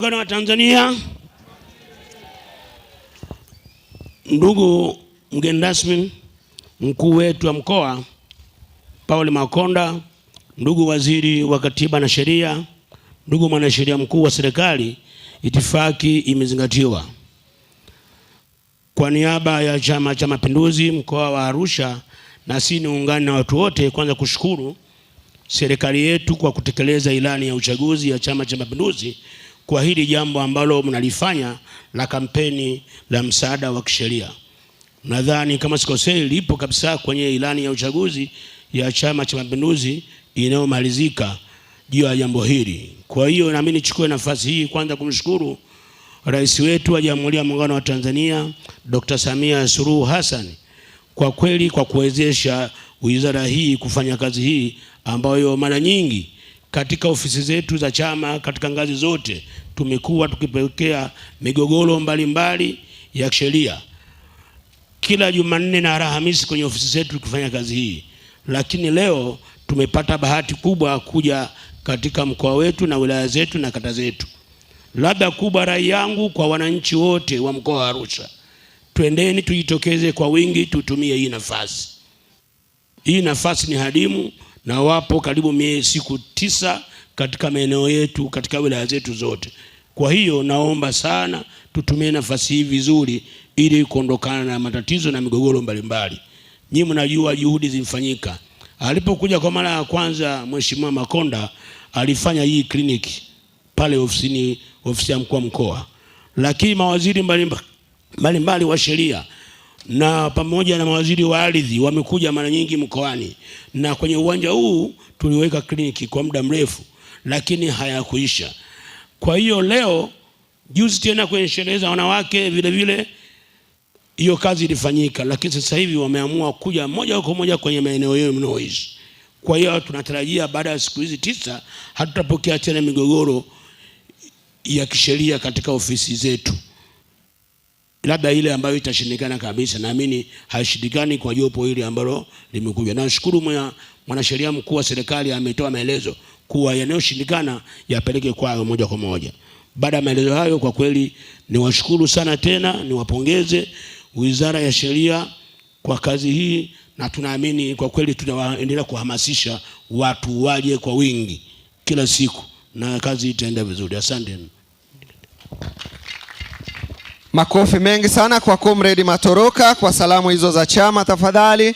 Muungano wa Tanzania, ndugu mgeni rasmi, mkuu wetu wa mkoa Paul Makonda, ndugu waziri wa Katiba na Sheria, ndugu mwanasheria mkuu wa serikali, itifaki imezingatiwa. Kwa niaba ya Chama cha Mapinduzi mkoa wa Arusha, na sisi niungane na watu wote kwanza kushukuru serikali yetu kwa kutekeleza ilani ya uchaguzi ya Chama cha Mapinduzi kwa hili jambo ambalo mnalifanya la kampeni la msaada wa kisheria. Nadhani kama sikosei lipo kabisa kwenye ilani ya uchaguzi ya Chama cha Mapinduzi inayomalizika juu ya jambo hili. Kwa hiyo na mimi nichukue nafasi hii kwanza kumshukuru Rais wetu wa Jamhuri ya Muungano wa Tanzania Dr. Samia Suluhu Hassan kwa kweli kwa kuwezesha wizara hii kufanya kazi hii ambayo mara nyingi katika ofisi zetu za chama katika ngazi zote tumekuwa tukipokea migogoro mbalimbali ya sheria kila Jumanne na Alhamisi kwenye ofisi zetu tukifanya kazi hii. Lakini leo tumepata bahati kubwa kuja katika mkoa wetu na wilaya zetu na kata zetu. Labda kubwa rai yangu kwa wananchi wote wa mkoa wa Arusha, twendeni tujitokeze kwa wingi, tutumie hii nafasi. Hii nafasi ni hadimu na wapo karibu siku 9 katika maeneo yetu katika wilaya zetu zote. Kwa hiyo naomba sana tutumie nafasi hii vizuri ili kuondokana na matatizo na migogoro mbalimbali. Nyinyi mnajua juhudi zimfanyika. Alipokuja kwa mara ya kwanza Mheshimiwa Makonda alifanya hii kliniki pale ofisi ya mkuu wa mkoa. Lakini mawaziri mbalimbali wa sheria na pamoja na mawaziri wa ardhi wamekuja mara nyingi mkoani, na kwenye uwanja huu tuliweka kliniki kwa muda mrefu lakini hayakuisha. Kwa hiyo leo juzi tena kwenye sherehe za wanawake vile vile hiyo kazi ilifanyika, lakini sasa hivi wameamua kuja moja kwa moja kwenye maeneo yao mnaoishi. Kwa hiyo tunatarajia baada ya siku hizi 9 hatutapokea tena migogoro ya kisheria katika ofisi zetu. Labda ile ambayo itashindikana kabisa, naamini haishindikani kwa jopo hili ambalo limekuja. Nashukuru mwanasheria mkuu wa serikali ametoa maelezo kuwa yanayoshindikana yapeleke kwao moja kwa moja. Baada ya maelezo hayo, kwa kweli niwashukuru sana tena, niwapongeze Wizara ya Sheria kwa kazi hii, na tunaamini kwa kweli tutaendelea kuhamasisha watu waje kwa wingi kila siku na kazi itaenda vizuri. Asante. Makofi mengi sana kwa Comrade Matoroka kwa salamu hizo za chama tafadhali.